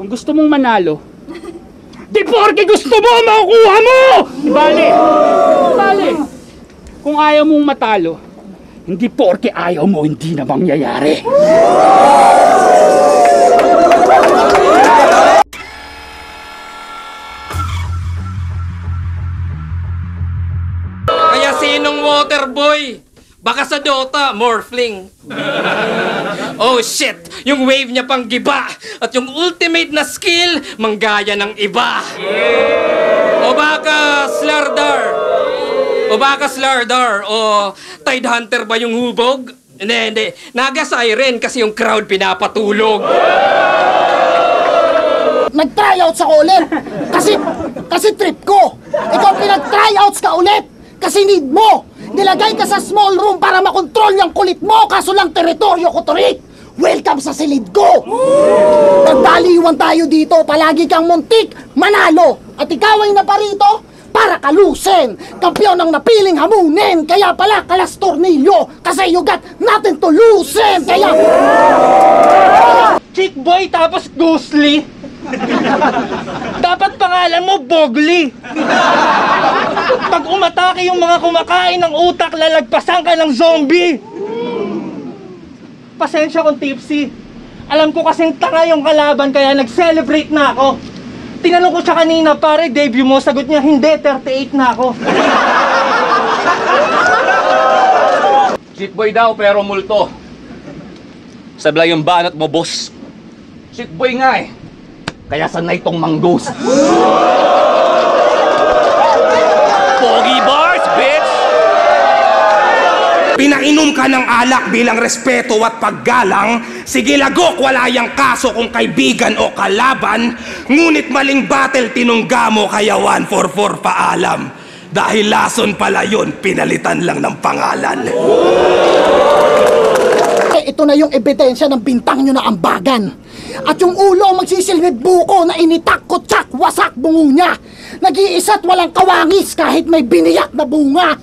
Kung gusto mong manalo, di porke gusto mo, makukuha mo! Ibali! Ibali! Kung ayaw mong matalo, hindi porke ayaw mo, hindi na mangyayari. Kaya sinong waterboy? Baka sa Dota, Morphling. Oh shit! Yung wave niya pang giba! At yung ultimate na skill, manggaya ng iba! O baka Slardar? O baka Slardar? O Tide Hunter ba yung hubog? Hindi. Naga Siren kasi yung crowd pinapatulog. Nag-tryouts ako ulit! Kasi trip ko! Ikaw pinag-tryouts ka ulit! Kasi need mo! Nilagay ka sa small room para makontrol yung kulit mo, kaso lang teritoryo ko to, Rick! Welcome sa silid ko! Nagdaliwan tayo dito, palagi kang muntik, manalo! At ikaw ay naparito para kalusin! Kampiyon ang napiling hamunin, kaya pala kalas tornilyo, kasi you got nothing to loosen, kaya... Chick boy tapos ghostly? Dapat pangalan mo Bogly. Pag umatake yung mga kumakain ng utak, lalagpasan ka ng zombie. Pasensya kung tipsy. Alam ko kasing tanga yung kalaban kaya nag-celebrate na ako. Tinanong ko siya kanina, pare, debut mo? Sagot niya, hindi, 38 na ako. Shitboy daw pero multo. Sablay yung banat mo, boss. Shitboy nga eh. Kaya sanay tong manggos. Pogi bars, bitch! Pinainom ka ng alak bilang respeto at paggalang. Sige lagok, wala yang kaso kung kaibigan o kalaban. Ngunit maling battle tinungga mo kaya 144 paalam. Dahil lason pala yun, pinalitan lang ng pangalan. Ito na yung ebidensya ng bintang nyo na ambagan. At yung ulo magsisilbid buko na initak ko tsak wasak bungo niya. Nag-iisa't walang kawangis kahit may biniyak na bunga.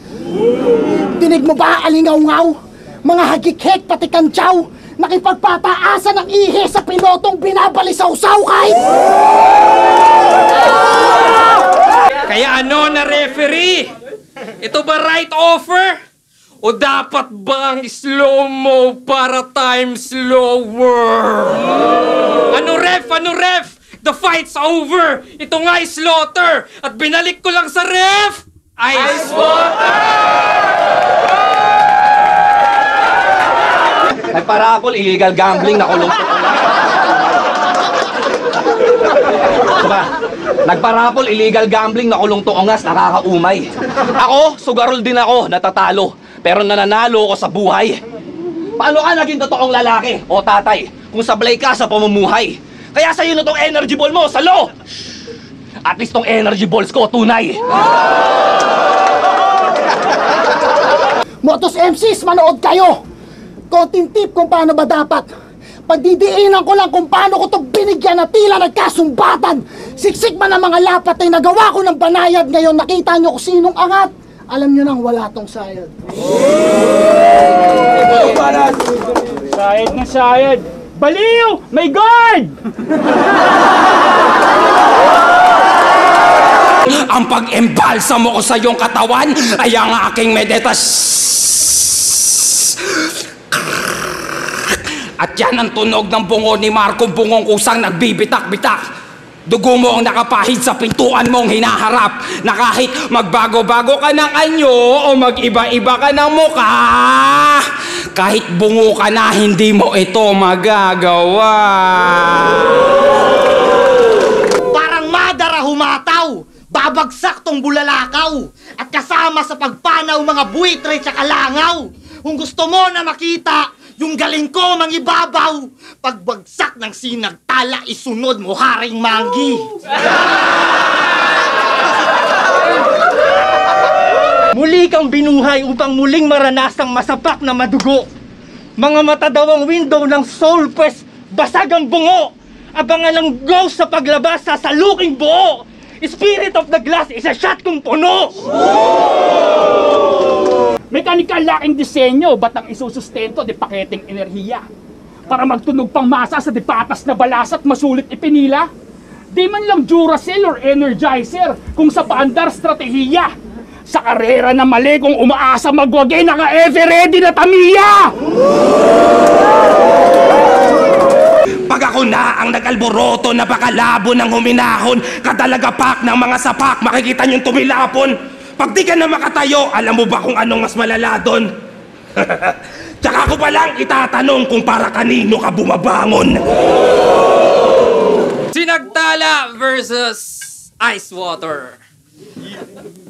Dinig mo ba alingaw-ngaw? Mga hagik-hek pati kantsaw, nakipagpataasan ng ihe sa pilotong binabalisaw-saw kahit... Kaya ano na referee? Ito ba right offer? O dapat bang slow-mo para time slower? Ano ref? The fight's over! Ito nga slaughter! At binalik ko lang sa ref! Ice water! Nagparapol, illegal gambling, nakulong to. Diba? Nagparapol, illegal gambling, nakulong to ongas, nakakaumay. Ako, sugarol din ako, natatalo. Pero nananalo ako sa buhay. Paano ka naging totoong lalaki o tatay kung sablay ka sa pamumuhay? Kaya sa'yo na tong energy ball mo, salo! At least tong energy balls ko, tunay. Motos MCs, manood kayo! Konting tip kung paano ba dapat. Pagdidiinan ko lang kung paano ko to binigyan na tila nagkasumbatan. Siksik man ang mga lapat ay nagawa ko ng banayad. Ngayon nakita nyo kung sinong angat. Alam nyo nang wala tong sayad. Sayad na sayad. Baliw! May guard! Ang pag-embalsa mo ko sa iyong katawan ay ang aking medetas. At yan ang tunog ng bungo ni Marco, bungong kusang nagbibitak-bitak. Dugo mo ang nakapahid sa pintuan mong hinaharap na kahit magbago-bago ka ng anyo o mag-iba-iba ka ng muka, kahit bungo ka na, hindi mo ito magagawa. Parang madara humataw, babagsak tong bulalakaw, at kasama sa pagpanaw mga buitre tsaka langaw. Kung gusto mo na makita yung galing ko mangibabaw, pagbagsak ng sinagtala, isunod mo haring manggi. Muli kang binuhay upang muling maranasang masapak na madugo. Mga mata daw ang window ng soul quest, basag ang bungo. Abangan ng ghost sa paglabas, sasaluking buo. Spirit of the glass, isa shot kong puno. Mechanical laking disenyo, ba't ang isusustento di paketeng enerhiya? para magtunog pang masa sa dipatas na balas at masulit ipinila. Di man lang Duracell or Energizer kung sa paandar strategiya. Sa karera na mali kung umaasa magwagay naka-ever ready na Tamiya! Pag ako na ang nag-alboroto, napakalabo ng huminahon, kadalagapak ng mga sapak, makikita niyong tumilapon. Pag di ka na makatayo, alam mo ba kung anong mas malala doon? Tsaka ko pa lang itatanong kung para kanino ka bumabangon. Sinagtala versus ice water.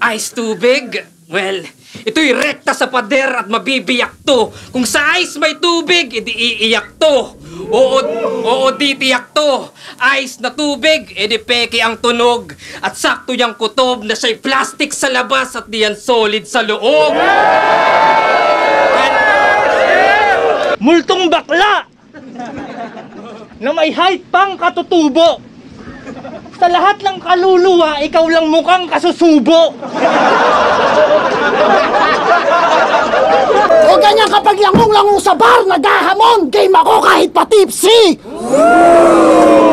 Ice tubig? Well, ito'y rekta sa pader at mabibiyak to. Kung sa ice may tubig, edi iiyak to. Oo, di tiyak to. Ice na tubig, edi peke ang tunog. At sakto yung kutob na siya'y plastic sa labas at diyan solid sa loob. Multong bakla! Na may height pang katutubo. Sa lahat ng kaluluwa, ikaw lang mukhang kasusubo. O ganyan kapag langong-lango sa bar, naghahamon, game ako kahit pa tipsy!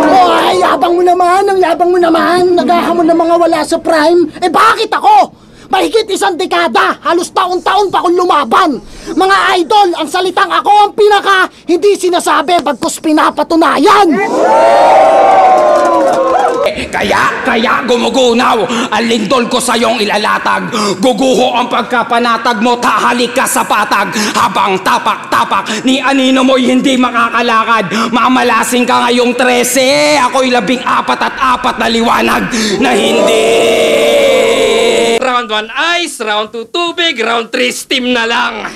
O ay, yabang mo naman, ang yabang mo naman, naghahamon ng mga wala sa prime. Eh bakit ako? Mahigit 1 dekada, halos taon-taon pa akong lumaban. Mga idol, ang salitang ako ang pinaka, hindi sinasabi, bagkus pinapatunayan. Kaya gumugunaw ang lindol ko sa iyong ilalatag. Guguho ang pagkapanatag mo, tahalik ka sa patag. Habang tapak-tapak ni anino mo'y hindi makakalakad. Mamalasing ka ngayong 13, ako'y 14 at 4 na liwanag na hindi. Round 1 ice, round 2 tubig, round 3 steam na lang.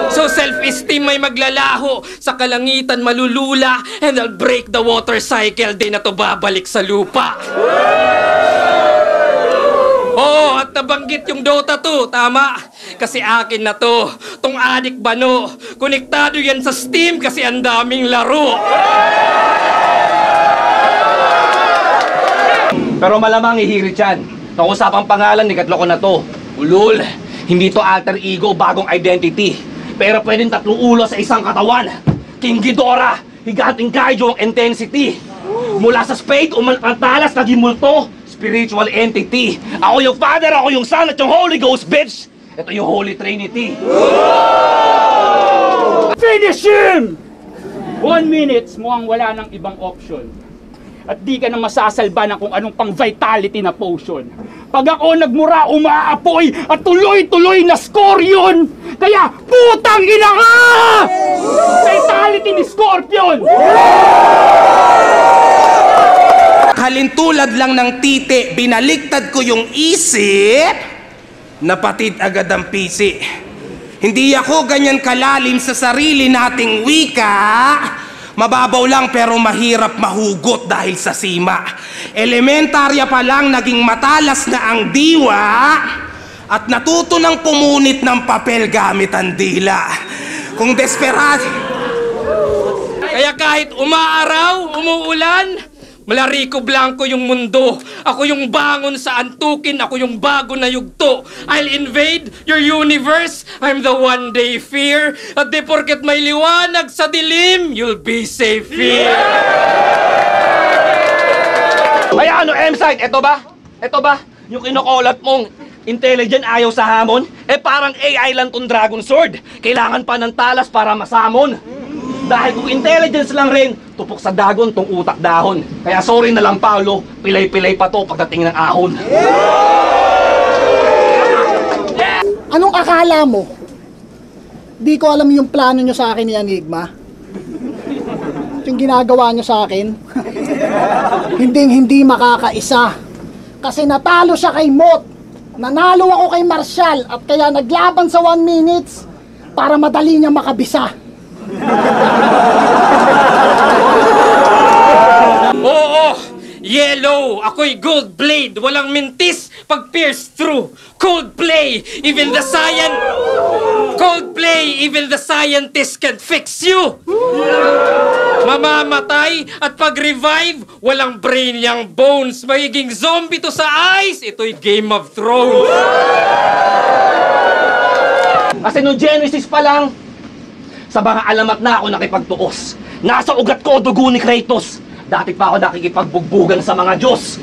So self-esteem may maglalaho, sa kalangitan malulula, and I'll break the water cycle, di na to babalik sa lupa. Oo, at nabanggit yung Dota 2, tama. Kasi akin na to, tong adik bano. Konektado yan sa Steam kasi ang daming laro. Pero malamang ihirit yan. Nakusapang pangalan ni Katloko na to. Ulul, hindi to alter ego, bagong identity. Pero pwedeng 3 ulo sa isang katawan. King Ghidorah, higanting kaiju ang intensity. Mula sa spade, umalpantalas, naging multo, spiritual entity. Ako yung Father, ako yung Son, at yung Holy Ghost, bitch! Ito yung Holy Trinity. Finish him! 1 minute, mukhang wala ng ibang option. At di ka na masasalba ng kung anong pang vitality na potion. Pag ako nagmura, umaapoy at tuloy-tuloy na score yun! Kaya, putang ina ka! Vitality ni Scorpion! Halintulad lang ng titi, binaliktad ko yung isip, napatid agad ang pisi. Hindi ako ganyan kalalim sa sarili nating wika. Mababaw lang pero mahirap mahugot dahil sa sima. Elementarya pa lang naging matalas na ang diwa at natuto ng pumunit ng papel gamit ang dila. Kung desperado... Kaya kahit umaaraw, umuulan, Malarico Blanco yung mundo. Ako yung bangon sa antukin. Ako yung bago na yugto. I'll invade your universe. I'm the one they fear. At di porket may liwanag sa dilim, you'll be safe here. Ay ano, M-Site, eto ba? Eto ba? Yung kinukulat mong intelligent ayaw sa hamon? Eh parang AI lang tong Dragon Sword. Kailangan pa ng talas para masamon. Dahil kung intelligence lang rin, tupok sa dagon tong utak dahon. Kaya sorry na lang, Paolo, pilay-pilay pa to pagdating ng ahon. Anong akala mo? Di ko alam yung plano nyo sa akin ni Enigma. Yung ginagawa nyo sa akin. Hindi makakaisa. Kasi natalo siya kay Mot. Nanalo ako kay Marshall. At kaya naglaban sa 1 minutes para madali niya makabisa. Oo, yellow. Ako'y gold blade. Walang mintis pag pierce through. Coldplay, even the scientist can fix you. Mamamatay at pag-revive, walang brain yang bones. Magiging zombie to sa ice. Ito'y Game of Thrones. Kasi no Genesis pa lang, Sa mga alamat na ako nakipagtuos. Nasa ugat ko dugo ni Kratos. Dati pa ako nakikipagbugbugan sa mga Diyos.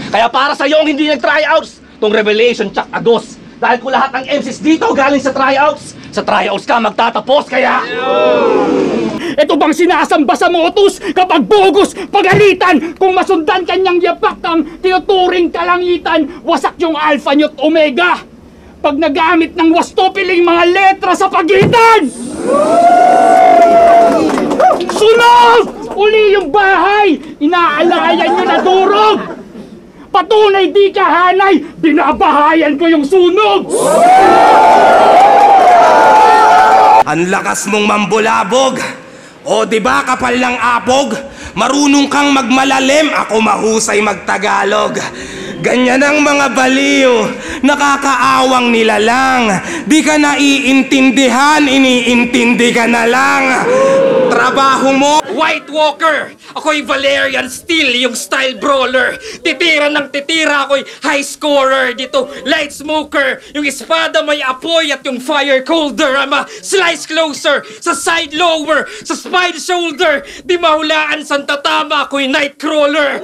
Kaya para sa yung hindi nag-tryouts, tong Revelation Chuck Agos. Dahil ko lahat ng MCs dito galing sa tryouts. Sa tryouts ka magtatapos, kaya... Ito bang sinasamba sa motos kapag bugos, pagalitan, kung masundan kanyang yapak ng tinuturing kalangitan, wasak yung alpha nyo't omega. Pag nagamit ng wastopiling mga letra sa pagitan! Sunog! Uli yung bahay! Inaalayan nyo na durog! Patunay di kahanay! Binabahayan ko yung sunog! Ang lakas mong mambulabog! O di ba kapal ng apog? Marunong kang magmalalim, ako mahusay magtagalog. Ganyan ang mga baliw, nakakaawang nilalang. Di ka naiintindihan, iniintindi ka na lang. Trabaho mo. White Walker! Ako'y Valerian Steel, yung style brawler. Titira ng titira, ako'y high scorer. Dito, light smoker. Yung espada may apoy at yung fire colder. I'm a slice closer, sa side lower, sa spine shoulder. Di mahulaan sa tatama, ako'y nightcrawler.